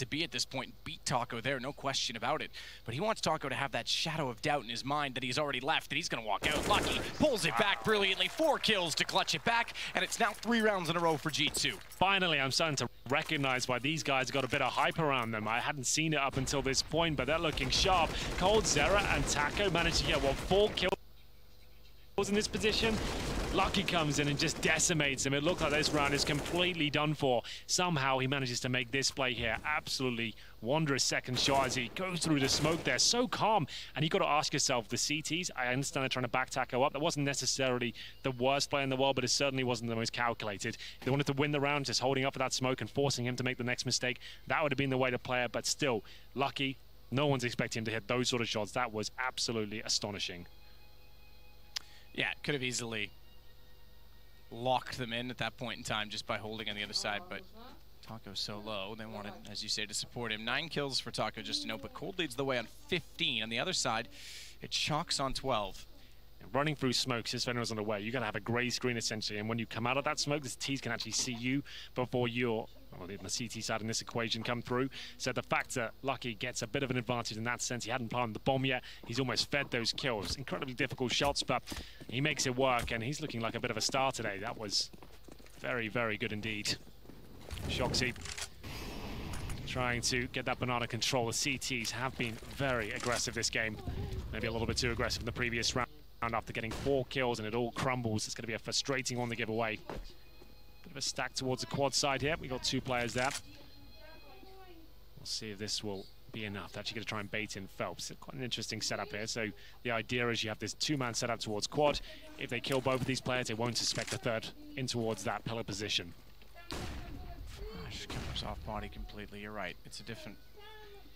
to be at this point and beat Taco there, no question about it. But he wants Taco to have that shadow of doubt in his mind that he's already left, that he's going to walk out. Lucky pulls it back brilliantly, 4 kills to clutch it back, and it's now 3 rounds in a row for G2. Finally, I'm starting to recognize why these guys got a bit of hype around them. I hadn't seen it up until this point, but they're looking sharp. Cold, Zera, and Taco managed to get, what, 4 kills in this position? Lucky comes in and just decimates him. It looked like this round is completely done for. Somehow he manages to make this play here. Absolutely wondrous second shot as he goes through the smoke there. So calm. And you've got to ask yourself, the CTs, I understand they're trying to back Taco up. That wasn't necessarily the worst play in the world, but it certainly wasn't the most calculated. They wanted to win the round, just holding up for that smoke and forcing him to make the next mistake. That would have been the way to play it, but still, Lucky, no one's expecting him to hit those sort of shots. That was absolutely astonishing. Yeah, could have easily locked them in at that point in time just by holding on the other side, but Taco's so low. They wanted, as you say, to support him. 9 kills for Taco, just to note, but Cold leads the way on 15. On the other side, it's Shocks on 12. Running through smokes, his Venom was on the way. You got to have a grey screen essentially, and when you come out of that smoke, the T's can actually see you before you're, well, the CT side in this equation come through. So the fact that Lucky gets a bit of an advantage in that sense, he hadn't planted the bomb yet, he's almost fed those kills. Incredibly difficult shots, but he makes it work, and he's looking like a bit of a star today. That was very, very good indeed. Shoxy trying to get that banana control. The CTs have been very aggressive this game. Maybe a little bit too aggressive in the previous round. After getting 4 kills and it all crumbles, it's going to be a frustrating one to give away. Bit of a stack towards the quad side here. We got 2 players there. We'll see if this will be enough. They're actually going to try and bait in Phelps. It's quite an interesting setup here. So the idea is you have this 2-man setup towards quad. If they kill both of these players, they won't suspect the third in towards that pillar position. Just covers off body completely. You're right. It's a different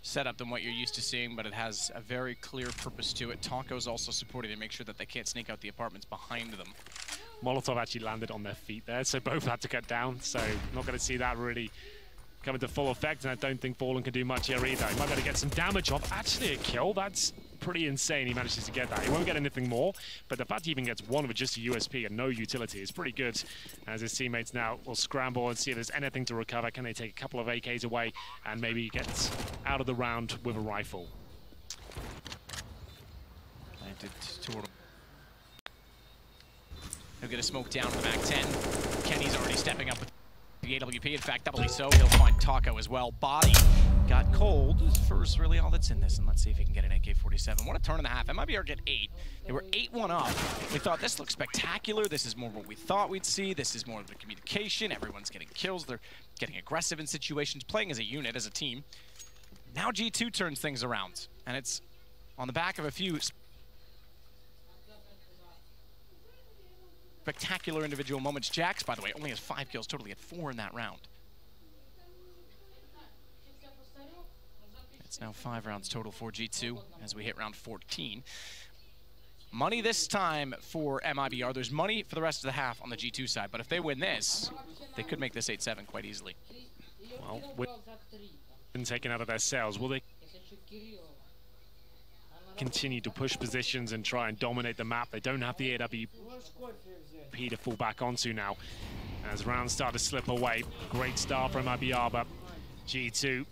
setup than what you're used to seeing, but it has a very clear purpose to it. Taco's also supporting to make sure that they can't sneak out the apartments behind them. Molotov actually landed on their feet there, so both had to cut down. So not going to see that really come into full effect, and I don't think Fallen can do much here either. He might be able to get some damage off. Actually a kill, that's pretty insane he manages to get that. He won't get anything more, but the fact he even gets one with just a USP and no utility is pretty good, as his teammates now will scramble and see if there's anything to recover. Can they take a couple of AKs away and maybe get out of the round with a rifle? He'll get a smoke down to the Mac 10. Kenny's already stepping up with the AWP. In fact, doubly so. He'll find Taco as well. Body got Cold. First, really all that's in this, and let's see if he can get an AK-47. What a turn and a half. MIBR get 8. They were 8-1 up. We thought this looks spectacular. This is more what we thought we'd see. This is more of the communication. Everyone's getting kills. They're getting aggressive in situations, playing as a unit, as a team. Now G2 turns things around, and it's on the back of a few spectacular individual moments. Jax, by the way, only has 5 kills, totally had 4 in that round. It's now 5 rounds total for G2 as we hit round 14. Money this time for MIBR. There's money for the rest of the half on the G2 side, but if they win this, they could make this 8-7 quite easily. Well, with been taken out of their sails, will they continue to push positions and try and dominate the map? They don't have the AWP to fall back onto now as rounds start to slip away. Great start from MIBR, but G2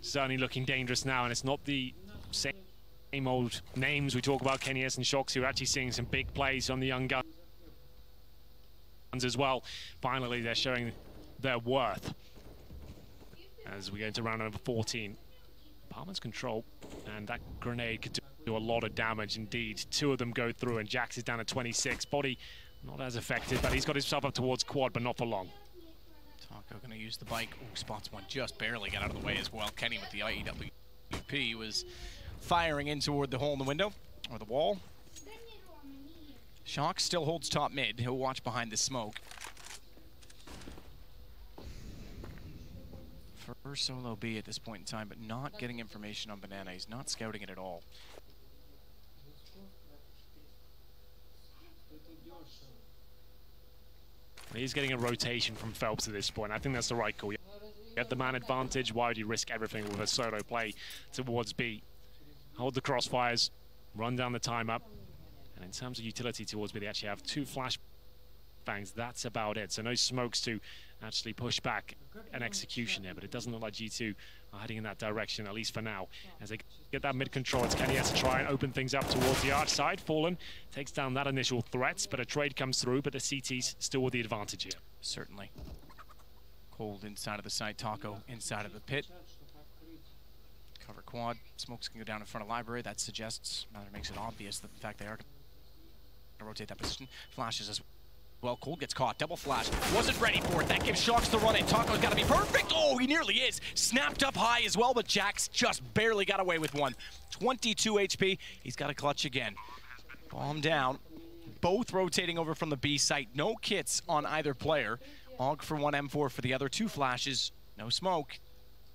certainly looking dangerous now, and it's not the same old names we talk about, Kenny S and Shocks, who are actually seeing some big plays on the young guns as well. Finally, they're showing their worth as we go into round number 14. Apartments control, and that grenade could do a lot of damage indeed. 2 of them go through, and Jax is down at 26. Body not as effective, but he's got himself up towards quad, but not for long. Taco gonna use the bike. Ooh, spots one, just barely got out of the way as well. Kenny with the IEWP was firing in toward the hole in the window, or the wall. Shock still holds top mid. He'll watch behind the smoke. First solo B at this point in time, but not getting information on Banana. He's not scouting it at all. He's getting a rotation from Phelps at this point. I think that's the right call. You have the man advantage. Why would you risk everything with a solo play towards B? Hold the crossfires, run down the time up. And in terms of utility towards B, they actually have 2 flash bangs. That's about it. So no smokes to actually push back an execution here, but it doesn't look like G2 are heading in that direction, at least for now. As they get that mid control, it's Kenny has to try and open things up towards the arch side. Fallen takes down that initial threat, but a trade comes through, but the CT's still with the advantage here. Certainly. Cold inside of the site, Taco inside of the pit. Cover quad. Smokes can go down in front of library. That suggests, rather makes it obvious that in fact they are going to rotate that position. Flashes as well. Cold gets caught. Double flash. Wasn't ready for it. That gives Shocks the run in. Taco's got to be perfect. Oh, he nearly is. Snapped up high as well, but Jax just barely got away with one. 22 HP. He's got to clutch again. Bomb down. Both rotating over from the B site. No kits on either player. Og for one, M4 for the other. Two flashes. No smoke.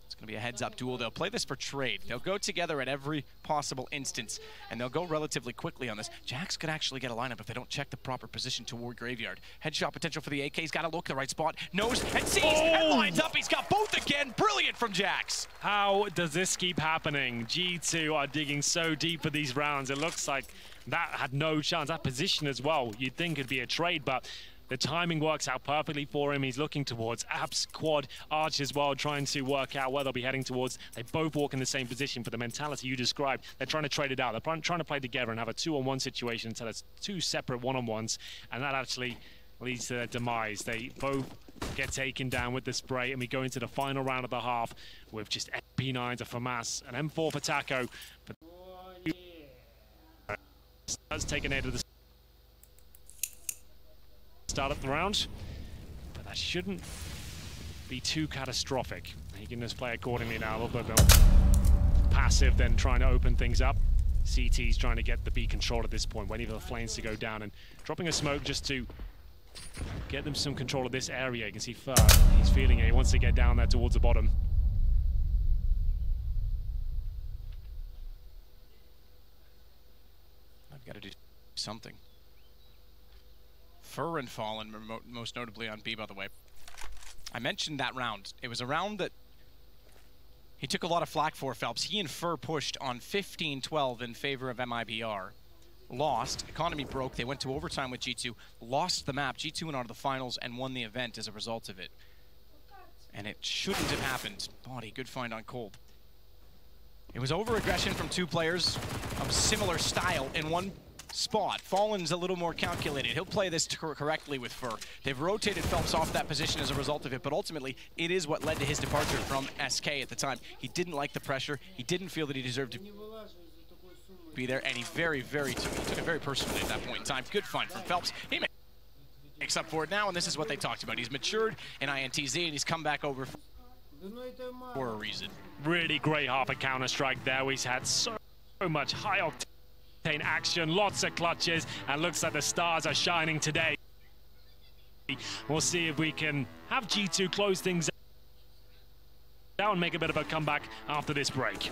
It's going to be a heads-up duel. They'll play this for trade. They'll go together at every possible instance, and they'll go relatively quickly on this. Jax could actually get a lineup if they don't check the proper position toward Graveyard. Headshot potential for the AK. He's got to look the right spot. Knows and sees and lines up. He's got both again. Brilliant from Jax. How does this keep happening? G2 are digging so deep for these rounds. It looks like that had no chance. That position as well, you'd think it'd be a trade, but the timing works out perfectly for him. He's looking towards Abs, Quad, Arch as well, trying to work out where they'll be heading towards. They both walk in the same position for the mentality you described. They're trying to trade it out. They're trying to play together and have a 2-on-1 situation instead of two separate 1-on-1s, and that actually leads to their demise. They both get taken down with the spray, and we go into the final round of the half with just MP9s for Famas, an M4 for Taco. But does take an aid of the start of the round, but that shouldn't be too catastrophic. He can just play accordingly now, a little bit more passive, then trying to open things up. CT's trying to get the B control at this point, waiting for the flames to go down and dropping a smoke just to get them some control of this area. You can see Fur, he's feeling it, he wants to get down there towards the bottom. I've got to do something. Fur and Fallen, most notably on B, by the way. I mentioned that round. It was a round that he took a lot of flack for, Phelps. He and Fur pushed on 15-12 in favor of MIBR. Lost. Economy broke. They went to overtime with G2. Lost the map. G2 went on to the finals and won the event as a result of it. And it shouldn't have happened. Body, good find on Cold. It was over-aggression from two players of similar style in one spot. Fallen's a little more calculated. He'll play this correctly with Fur. They've rotated Phelps off that position as a result of it, but ultimately, it is what led to his departure from SK at the time. He didn't like the pressure. He didn't feel that he deserved to be there, and he he took it very personally at that point in time. Good find from Phelps. He makes up for it now, and this is what they talked about. He's matured in INTZ, and he's come back over for a reason. Really great half a Counter-Strike there. He's had so much high-octane action, lots of clutches, and looks like the stars are shining today. We'll see if we can have G2 close things out and make a bit of a comeback after this break.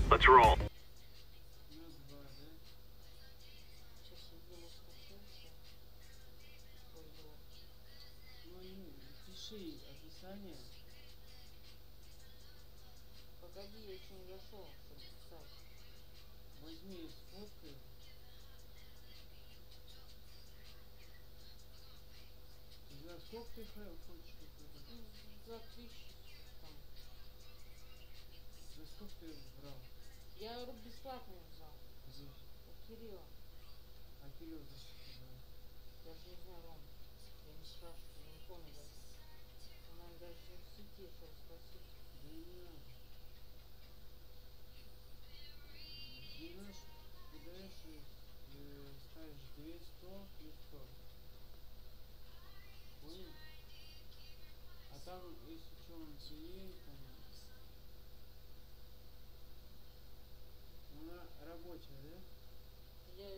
Let's roll. Погоди, я еще не дошел, чтобы писать. Возьми и сфоткай. За сколько ты хочешь? За 1000 там. За сколько ты брал? Я бесплатно взял. У Кирилла. А Кирилл за что брал? Я же не знаю, Ром. Я не спрашиваю, я не помню даже. Нам даже в сети что спросить. Да не надо. Берешь, кидаешь и ставишь 200 плюс 100. Понял? А там, если что, он есть, там... Она рабочая, да? Я,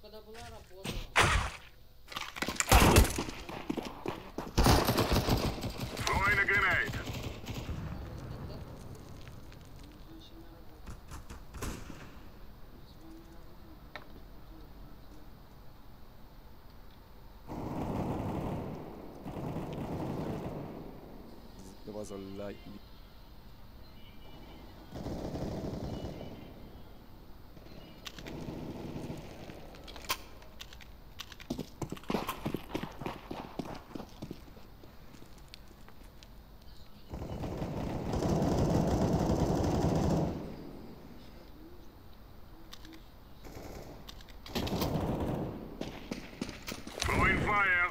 когда была, работала. Throwing fire.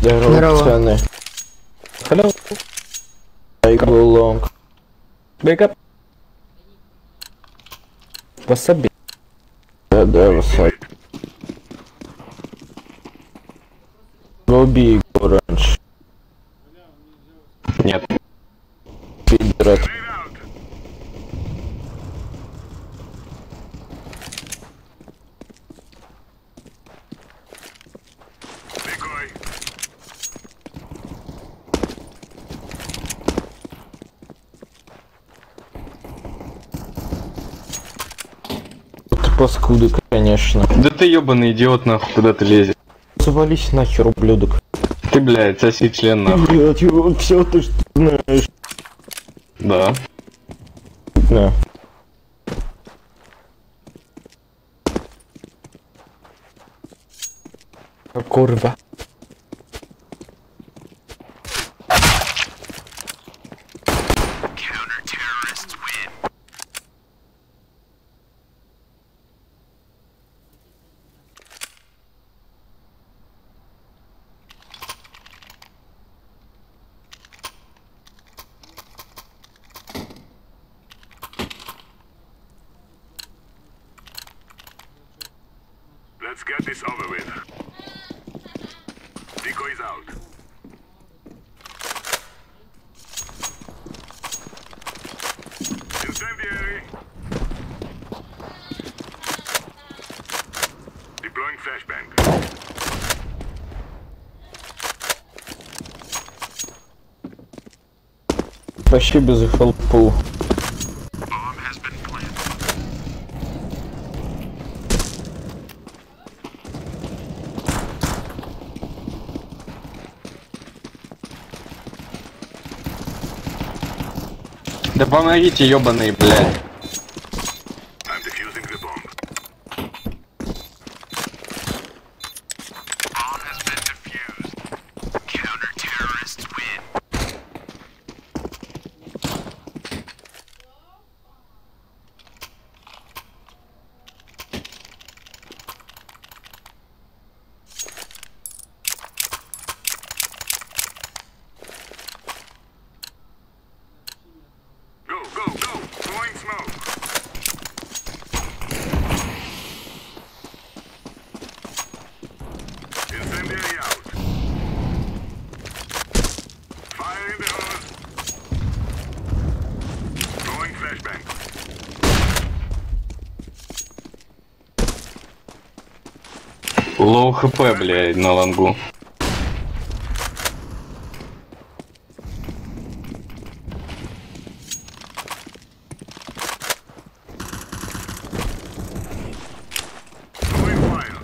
Здорово, пацаны. Hello. I go long. Wake up. Васаби. Да, васаби. Убей его раньше. Нет. Пидорат. Паскуды, конечно. Да ты ёбаный идиот, нахуй, куда ты лезешь? Завались нахер, ублюдок. Ты, блядь, соси член, нахуй. Блядь, все ты что знаешь. Да. Да. Курва. Let's get this over with. Decoys out. Incendiary. Deploying flashbang. Почти без хелпу. Bomb has been planted. Да помогите, ёбаные, блядь. I'm defusing the bomb. Bomb has been defused. Counter-terrorists win. Go, go, go! Throwing smoke! Incendiary out. Fire in the hose. Throwing flashbang. Лоу хп, блядь, на лангу. Throwing fire.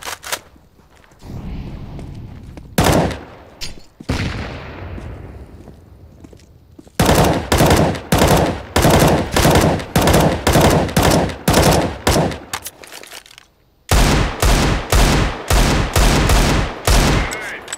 Grenade.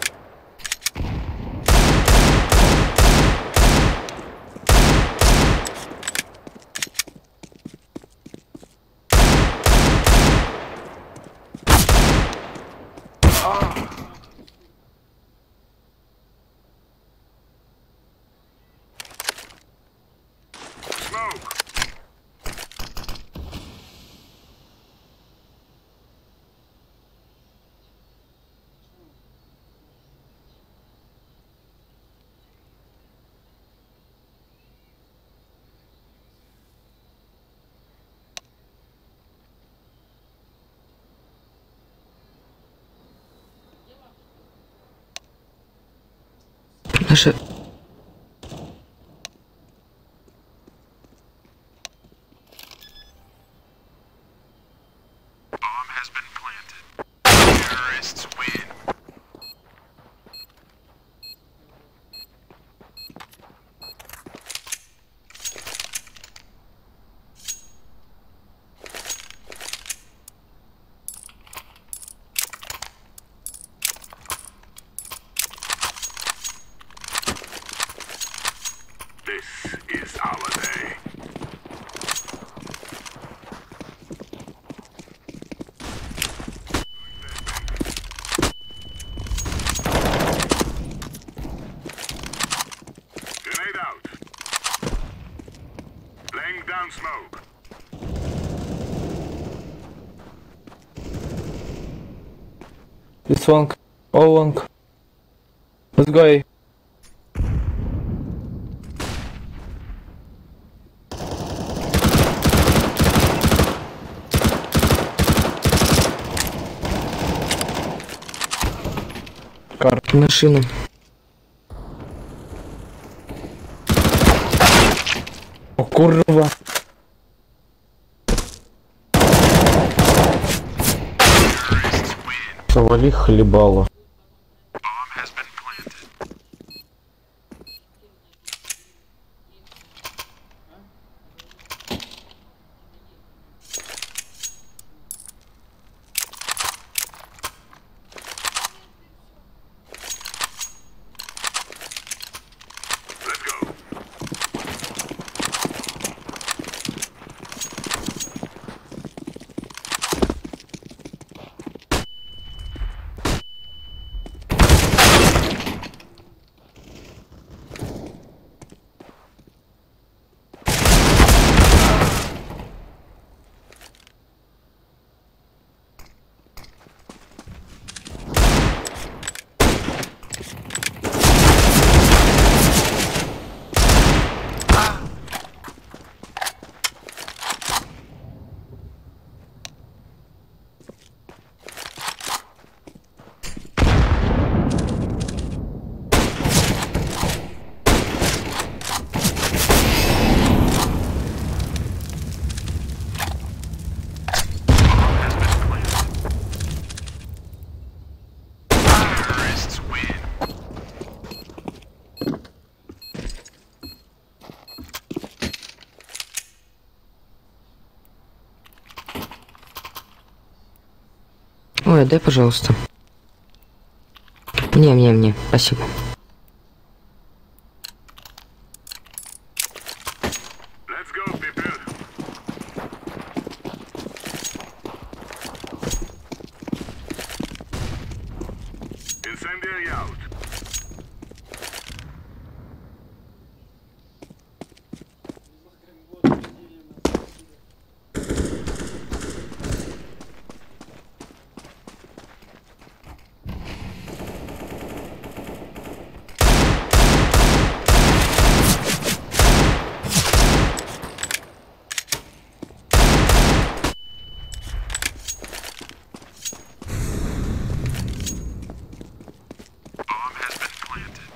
Наша... Bomb has been planted. Terrorists win. This is our day. Grenade out. Laying down smoke. This one, all long. Let's go A. Карта. Машина. О, курва. Завали хлебало. Bomb has been planted. Let's go. Terrorists win. Ой, дай, пожалуйста. Мне, спасибо. Let's go, people. Incendiary out. Bomb has been planted.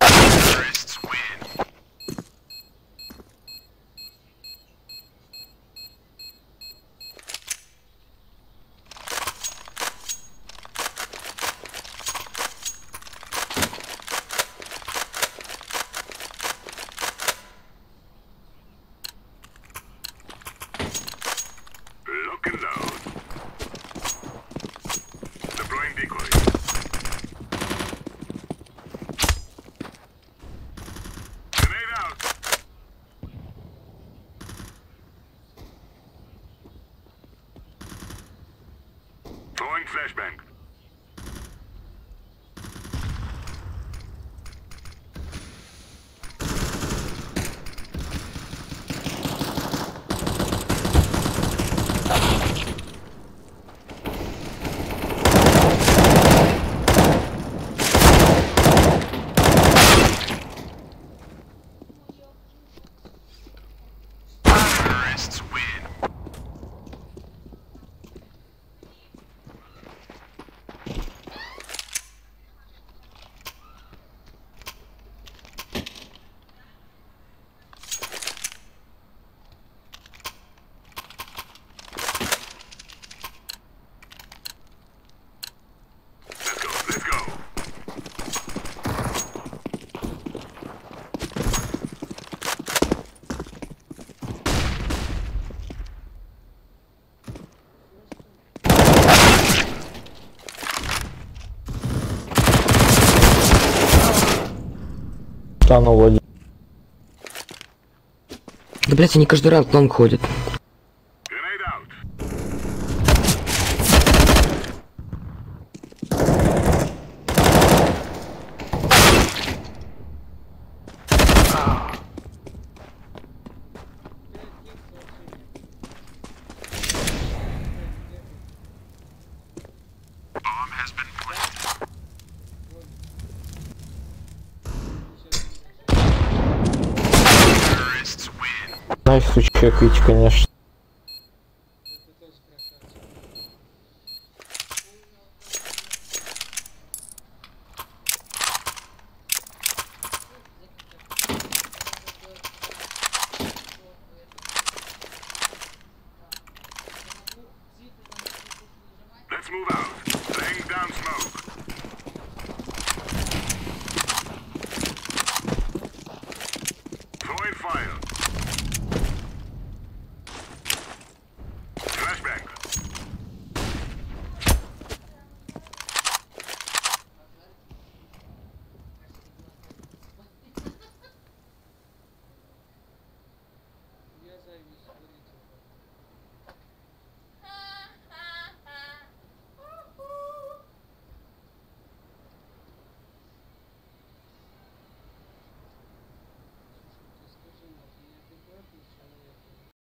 Terrorists win. Lock and load. Deploying decoy. Grenade out. Throwing flashbang. Танул один. Да, блядь, они каждый раз лонг ходят. Grenade out. Bomb has been planted. Terrorists win. Найс учекайте, конечно. Let's move out. Laying down smoke. Throwing fire.